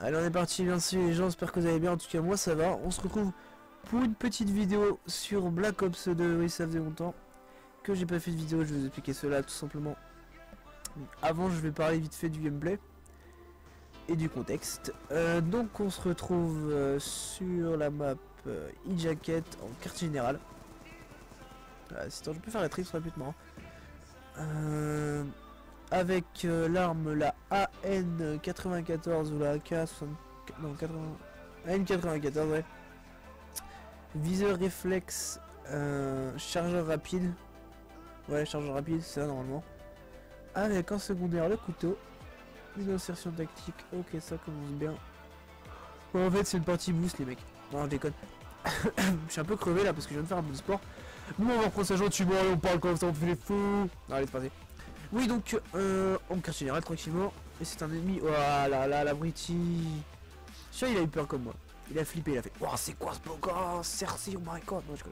Allez, on est parti, merci les gens, j'espère que vous allez bien, en tout cas moi ça va. On se retrouve pour une petite vidéo sur Black Ops 2, oui ça faisait longtemps que j'ai pas fait de vidéo, je vais vous expliquer cela tout simplement. Avant je vais parler vite fait du gameplay et du contexte. Donc on se retrouve sur la map e-jacket en quartier général. Attends, je peux faire la trick, ça serait plus marrant. Avec l'arme la AN94 ou la AK60, non 80, AN94 ouais. Viseur réflexe, chargeur rapide, ouais chargeur rapide c'est ça normalement. Avec en secondaire le couteau, une insertion tactique, ok ça commence bien. Bon, en fait c'est une partie boost les mecs, non je déconne. Je suis un peu crevé là parce que je viens de faire un peu de sport. Nous on va reprendre sa gentiment et on parle comme ça, on fait les fous. Non allez c'est passé. Oui donc on cache général tranquillement. Et c'est un ennemi. Voilà là l'abruti. Sûr il a eu peur comme moi. Il a flippé, il a fait. Wow, c'est quoi ce bloc? Oh Cersei, oh my god. Non, je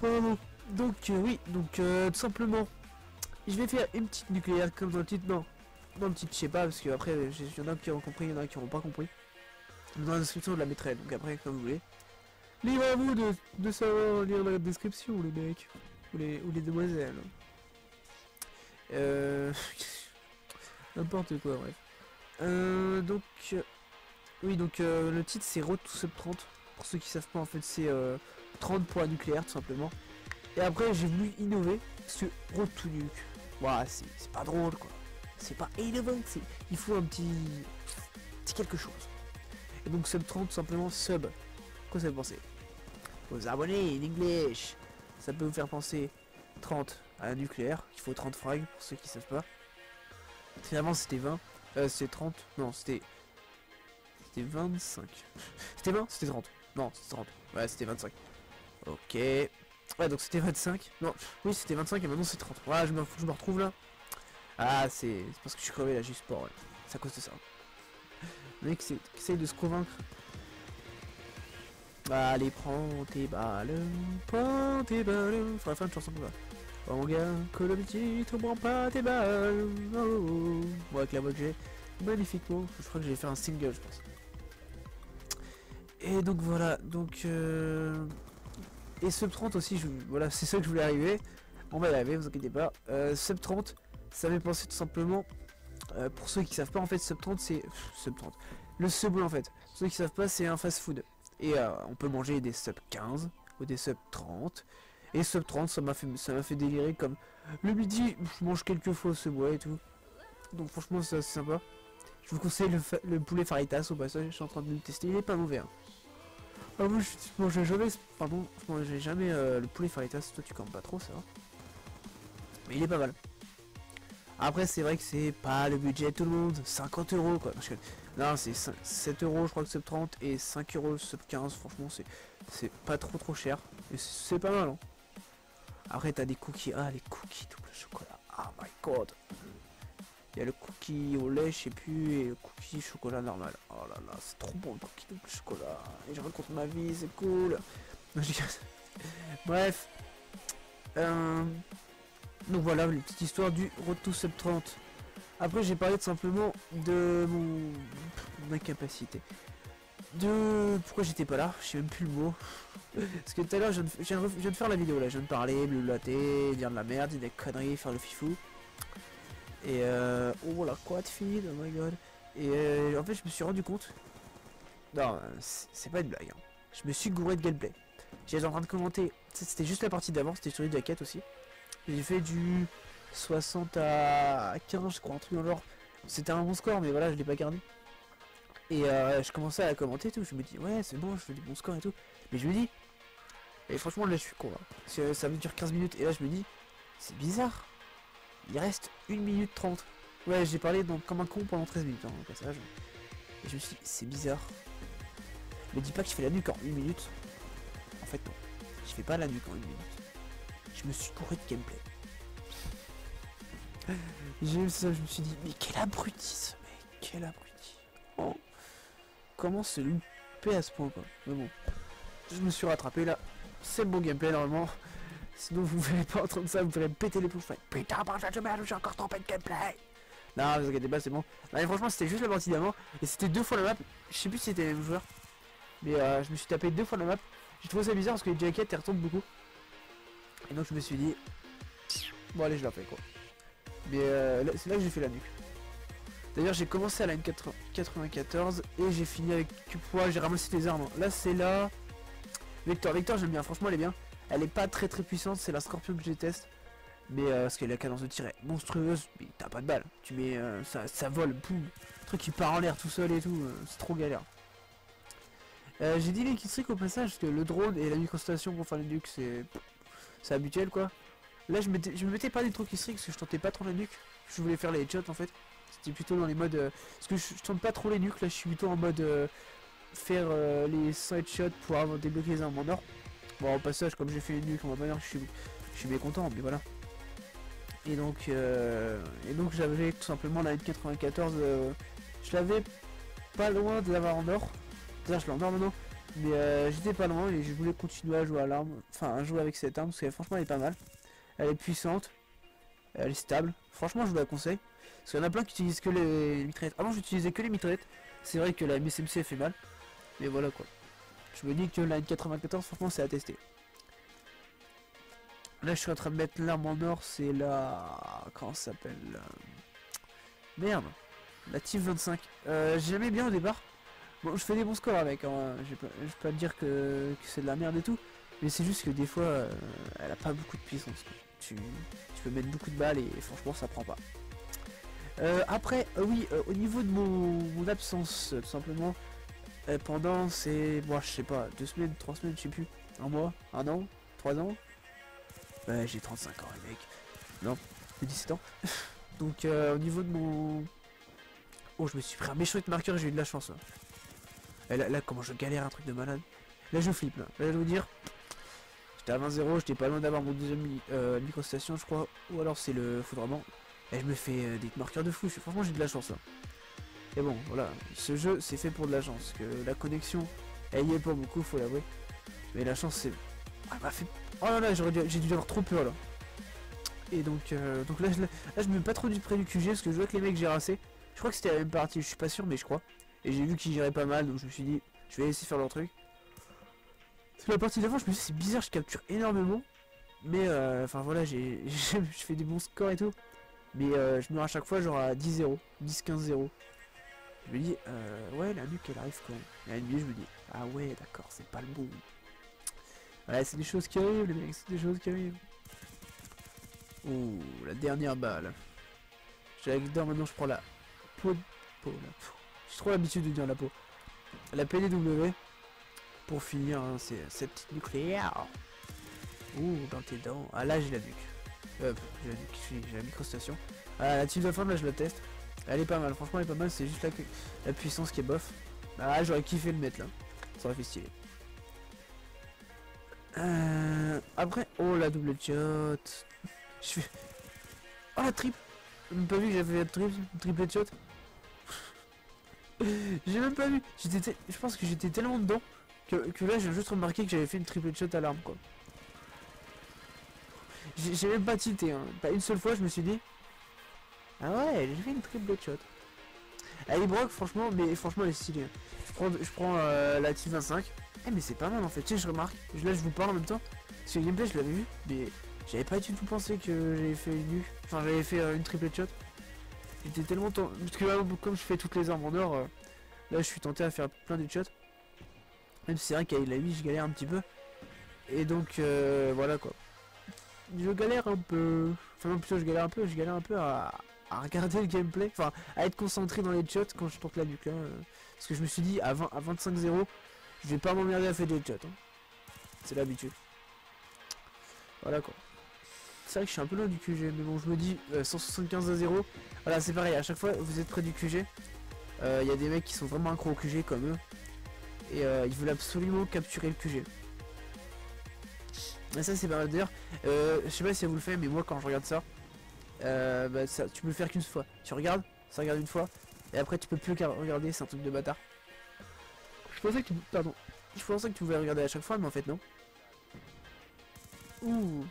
connais. Donc oui, donc tout simplement. Je vais faire une petite nucléaire comme dans le titre. Non. Dans le titre je sais pas parce que après il y en a qui ont compris, il y en a qui n'auront pas compris. Dans la description je la mettrai, donc après comme vous voulez. Libre à vous de savoir lire la description les mecs. Ou les demoiselles. N'importe quoi, bref. Donc, oui, donc le titre c'est Road to Sub 30. Pour ceux qui savent pas, en fait, c'est 30 pour la nucléaire, tout simplement. Et après, j'ai voulu innover, parce que Road to Nuke, voilà, c'est pas drôle, quoi. C'est pas innovant, il faut un petit quelque chose. Et donc, Sub 30, tout simplement, sub. Quoi ça veut penser? Aux abonnés, in English. Ça peut vous faire penser 30 à la nucléaire, il faut 30 frags pour ceux qui savent pas. Finalement c'était 20, c'est 30, non c'était 25. C'était 20, c'était 30. Non, c'était 30. Ouais, c'était 25. Ok. Ouais, donc c'était 25. Non, oui, c'était 25 et maintenant c'est 30. Voilà, je me retrouve là. Ah, c'est parce que je suis crevé là, j'ai sport. Ouais. C'est à cause de ça. Le mec qui essaye de se convaincre. Allez, prends tes balles. Prends tes balles. Faudrait faire une chanson comme ça. Oh mon gars, Call of Duty, te prends pas tes balles. Oh, oh, oh. Bon, avec la voix que j'ai, magnifiquement. Je crois que je vais faire un single, je pense. Et donc voilà, donc et Sub 30 aussi, voilà, c'est ça que je voulais arriver. On va y arriver, vous inquiétez pas. Sub 30, ça m'est pensé tout simplement. Pour ceux qui savent pas, en fait, Sub 30 c'est Sub 30. Le Subway en fait. Pour ceux qui savent pas, c'est un fast-food. Et on peut manger des Sub 15 ou des Sub 30. Et Sub 30, ça m'a fait délirer comme le midi, je mange quelques fois au Subway et tout. Donc franchement, c'est assez sympa. Je vous conseille le poulet faritas au passage, je suis en train de le tester, il est pas mauvais. Hein. Ah, moi je mangeais jamais, pardon, je mangeais jamais le poulet faritas, toi tu comptes pas trop ça va. Mais il est pas mal. Après c'est vrai que c'est pas le budget de tout le monde, 50 € quoi. Parce que, non c'est 7 € je crois que sub 30 et 5 € sub 15, franchement c'est pas trop cher. Et c'est pas mal hein. Après t'as des cookies, les cookies double chocolat, oh my god. Il y a le cookie au lait, je sais plus, et le cookie chocolat normal. Oh là là, c'est trop bon le cookie double chocolat. Et je raconte ma vie, c'est cool. Bref. Donc voilà, une petite histoire du Road to Sub 30. Après j'ai parlé tout simplement de mon incapacité. Pourquoi j'étais pas là, je sais même plus le mot. Parce que tout à l'heure je viens de faire la vidéo là, je viens de parler, blablater, dire de la merde, dire des conneries, faire le fifou. Et oh la quad feed, oh my god. Et en fait je me suis rendu compte. Non, c'est pas une blague. Hein. Je me suis gouré de gameplay. J'étais en train de commenter. C'était juste la partie d'avant, c'était sur les jackets aussi. J'ai fait du 60 à 15 je crois, un truc dans genre. C'était un bon score mais voilà je l'ai pas gardé. Et je commençais à commenter et tout. Je me dis ouais c'est bon je fais du bon score et tout. Mais je me dis. Et franchement là je suis con hein. Parce que ça me dure 15 minutes et là je me dis. C'est bizarre. Il reste 1 minute 30. Ouais, j'ai parlé donc comme un con pendant 13 minutes, hein, au passage. Et je me suis dit, c'est bizarre. Me dis pas que je fais la nuque en 1 minute. En fait, non. Je fais pas la nuque en 1 minute. Je me suis couru de gameplay. J'ai eu ça, je me suis dit, mais quel abruti ce mec. Quel abruti. Oh. Comment se louper à ce point, quoi. Mais bon. Je me suis rattrapé là. C'est le bon gameplay, normalement. Sinon vous verrez pas en train de ça, vous verrez péter les pouces. Putain, bordel de merde, j'ai encore trompé de gameplay. Non, vous inquiétez pas, c'est bon. Non, mais franchement, c'était juste la partie d'avant. Et c'était 2 fois la map. Je sais plus si c'était les mêmes joueurs. Mais je me suis tapé 2 fois la map. J'ai trouvé ça bizarre parce que les jackets elles retombent beaucoup. Et donc je me suis dit, bon allez, je la fais quoi. Mais c'est là que j'ai fait la nuque. D'ailleurs, j'ai commencé à la M94 et j'ai fini avec Cupoi. J'ai ramassé les armes. Là, c'est la Vector, j'aime bien. Franchement, elle est bien. Elle est pas très puissante. C'est la Scorpion que je déteste. Mais parce que la cadence de tir est monstrueuse. Mais t'as pas de balle. Tu mets ça vole. Boum. Le truc qui part en l'air tout seul et tout. C'est trop galère. J'ai dit les killstreaks au passage parce que le drone et la microstation pour faire les nukes c'est habituel quoi. Là je me mettais pas des trop killstreaks parce que je tentais pas trop la nuque. Je voulais faire les headshots en fait. C'était plutôt dans les modes parce que je tente pas trop les nukes. Là je suis plutôt en mode faire les 100 headshots pour avoir débloqué les armes en or. Bon au passage comme j'ai fait les nukes en mode je suis mécontent mais voilà. Et donc j'avais tout simplement la N94. Je l'avais pas loin de l'avoir en or. Là je l'ai en or maintenant. Mais j'étais pas loin et je voulais continuer à jouer à l'arme. Enfin à jouer avec cette arme parce que franchement elle est pas mal. Elle est puissante. Elle est stable. Franchement je vous la conseille. Parce qu'il y en a plein qui utilisent que les mitraillettes. Avant j'utilisais que les mitraillettes. C'est vrai que la MSMC elle fait mal. Mais voilà quoi. Je me dis que la N94 franchement c'est à tester. Là je suis en train de mettre l'arme en or. C'est la... Comment ça s'appelle Merde. La TIF 25. J'aimais bien au départ. Bon, je fais des bons scores avec, hein. Je vais pas te dire que c'est de la merde et tout, mais c'est juste que des fois, elle a pas beaucoup de puissance. Tu peux mettre beaucoup de balles et franchement, ça prend pas. Après, oui, au niveau de mon absence, tout simplement, pendant ces, moi, je sais pas, 2 semaines, 3 semaines, je sais plus, 1 mois, 1 an, 3 ans. Ouais, j'ai 35 ans, les mecs. Non, j'ai 17 ans. Donc, au niveau de mon... Oh, je me suis pris un méchant marqueur, j'ai eu de la chance. Là, comment je galère un truc de malade. Là je flippe là. Là je vais vous dire. J'étais à 20-0, j'étais pas loin d'avoir mon deuxième microstation je crois. Ou alors c'est le foudrement. Et je me fais des marqueurs de fou. Franchement j'ai de la chance là. Et bon voilà. Ce jeu c'est fait pour de la chance. Que la connexion elle y est pour beaucoup faut l'avouer. Mais la chance c'est. Ah m'a fait. Oh là là j'ai dû avoir trop peur là. Et donc là je me mets pas trop du près du QG parce que je vois que les mecs j'ai rassé. Je crois que c'était la même partie, je suis pas sûr mais je crois. Et j'ai vu qu'ils géraient pas mal, donc je me suis dit, je vais laisser faire leur truc. Parce que la partie d'avant, je me suis dit, c'est bizarre, je capture énormément. Mais, enfin voilà, je fais des bons scores et tout. Mais je meurs à chaque fois, genre à 10-0, 10-15-0. Je me dis, ouais, la nuque, elle arrive quand même. Et à une nuit, je me dis, ah ouais, d'accord, c'est pas le bon. Ouais, c'est des choses qui arrivent, les mecs, c'est des choses qui arrivent. Ouh, la dernière balle. J'ai la maintenant, je prends la peau de peau, là. J'ai trop l'habitude de dire la peau. La PDW. Pour finir, hein, c'est cette petite nucléaire. Ouh, dans tes dents. Ah là j'ai la nuque. J'ai la nuque, j'ai la microstation. Ah la team de forme là je la teste. Elle est pas mal, franchement elle est pas mal, c'est juste la puissance qui est bof. Ah j'aurais kiffé le mettre là. Ça aurait fait stylé. Après, oh la double shot. Je fais... Oh la triple. J'ai même pas vu que j'avais fait triple shot. J'ai même pas vu. Je pense que j'étais tellement dedans que là j'ai juste remarqué que j'avais fait une triple shot à l'arme quoi. J'ai même pas tilté hein. Pas une seule fois je me suis dit. Ah ouais j'ai fait une triple shot. Elle est broc franchement mais franchement elle est stylée. Je prends la T25. Eh mais c'est pas mal en fait. Tu sais je remarque. Là je vous parle en même temps. Parce que le gameplay je l'avais vu. Mais j'avais pas du tout pensé que j'avais fait une nuque. Enfin j'avais fait une triple shot. J'étais tellement tenté. Parce que là, comme je fais toutes les armes en or. Là je suis tenté à faire plein de shots. Même si c'est vrai qu'avec la 8 je galère un petit peu. Et donc voilà quoi. Je galère un peu. Enfin non plutôt je galère un peu à regarder le gameplay. Enfin à être concentré dans les shots quand je tente la nuque là. Parce que je me suis dit à 25-0 je vais pas m'emmerder à faire des shots. Hein. C'est l'habitude. Voilà quoi. C'est vrai que je suis un peu loin du QG. Mais bon je me dis 175-0. Voilà c'est pareil à chaque fois vous êtes près du QG. Il y a des mecs qui sont vraiment accros au QG comme eux. Et ils veulent absolument capturer le QG. Et ça c'est pas mal d'ailleurs. Je sais pas si ça vous le fait mais moi quand je regarde ça, ça tu peux le faire qu'une fois. Tu regardes, ça regarde une fois. Et après tu peux plus regarder, c'est un truc de bâtard. Je pensais que tu pouvais regarder à chaque fois mais en fait non. Ouh.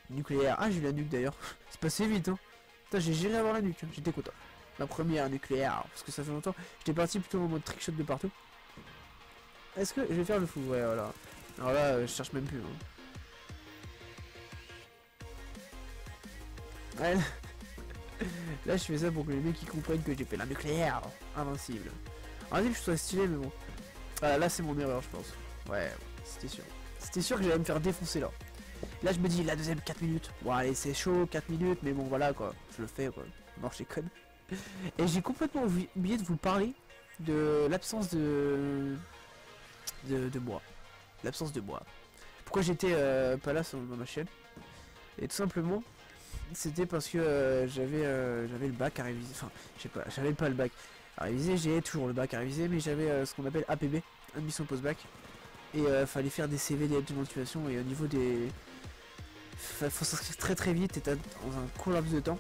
Nucléaire. Ah j'ai eu la nuque d'ailleurs. C'est passé vite hein. Putain j'ai géré avoir la nuque, hein. J'étais content. Ma première nucléaire, parce que ça fait longtemps. J'étais parti plutôt en mode trickshot de partout. Est-ce que je vais faire le fou? Ouais, voilà. Alors là, je cherche même plus. Hein. Ouais, là, je fais ça pour que les mecs ils comprennent que j'ai fait la nucléaire invincible. Invincible, je trouve ça stylé, mais bon. Voilà, là, c'est mon erreur, je pense. Ouais, c'était sûr. C'était sûr que j'allais me faire défoncer là. Là, je me dis, la deuxième 4 minutes. Bon, allez, c'est chaud, 4 minutes, mais bon, voilà quoi. Je le fais quoi. Non, je conne. Et j'ai complètement oublié de vous parler de l'absence de moi. L'absence de moi. Pourquoi j'étais pas là sur ma chaîne? Et tout simplement, c'était parce que j'avais le bac à réviser. Enfin, je sais pas, j'avais pas le bac à réviser, j'ai toujours le bac à réviser, mais j'avais ce qu'on appelle APB, admission post-bac. Et fallait faire des CV, des lettres de motivation, et au niveau des... faut s'inscrire très très vite et dans un court laps de temps.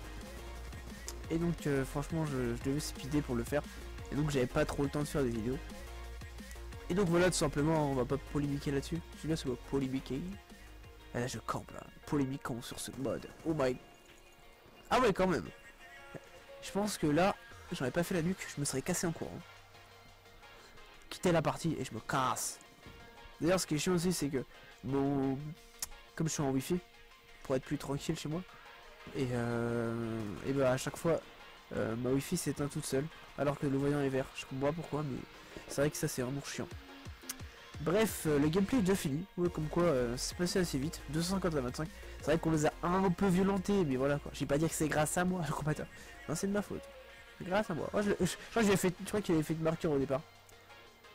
Et donc franchement je devais speeder pour le faire. Et donc j'avais pas trop le temps de faire des vidéos. Et donc voilà, tout simplement, on va pas polémiquer là-dessus. Celui-là c'est pas polémiquer. Et là je campe là, polémiquons sur ce mode. Oh my... Ah ouais quand même. Je pense que là, j'aurais pas fait la nuque, je me serais cassé en courant. Quitter la partie et je me casse. D'ailleurs ce qui est chiant aussi c'est que mon... comme je suis en wifi, pour être plus tranquille chez moi, et bah à chaque fois ma wifi s'éteint toute seule alors que le voyant est vert. Je comprends pas pourquoi, mais c'est vrai que ça c'est vraiment chiant. Bref, le gameplay est déjà fini. Ouais, comme quoi c'est passé assez vite. 250 à 25. C'est vrai qu'on les a un peu violentés, mais voilà quoi. J'ai pas dire que c'est grâce à moi, le combattant. Non, c'est de ma faute. C'est grâce à moi. Moi je crois qu'il avait fait une marquure au départ.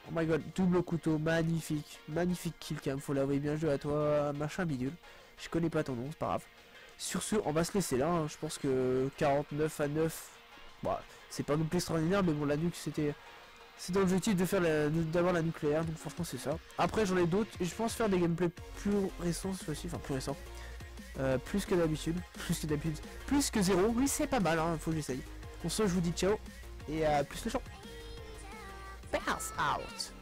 Oh my god, double couteau, magnifique. Magnifique kill cam, faut l'avouer, bien joué à toi, machin bidule. Je connais pas ton nom, c'est pas grave. Sur ce, on va se laisser là, hein. Je pense que 49 à 9, bah, c'est pas non plus extraordinaire, mais bon, la nuque c'était l'objectif de faire d'avoir la nucléaire, donc franchement c'est ça. Après j'en ai d'autres, et je pense faire des gameplays plus récents cette fois-ci, enfin plus récents. Plus que d'habitude, plus que 0, oui c'est pas mal, hein, faut que j'essaye. Pour ça je vous dis ciao, et à plus les gens. Pass out.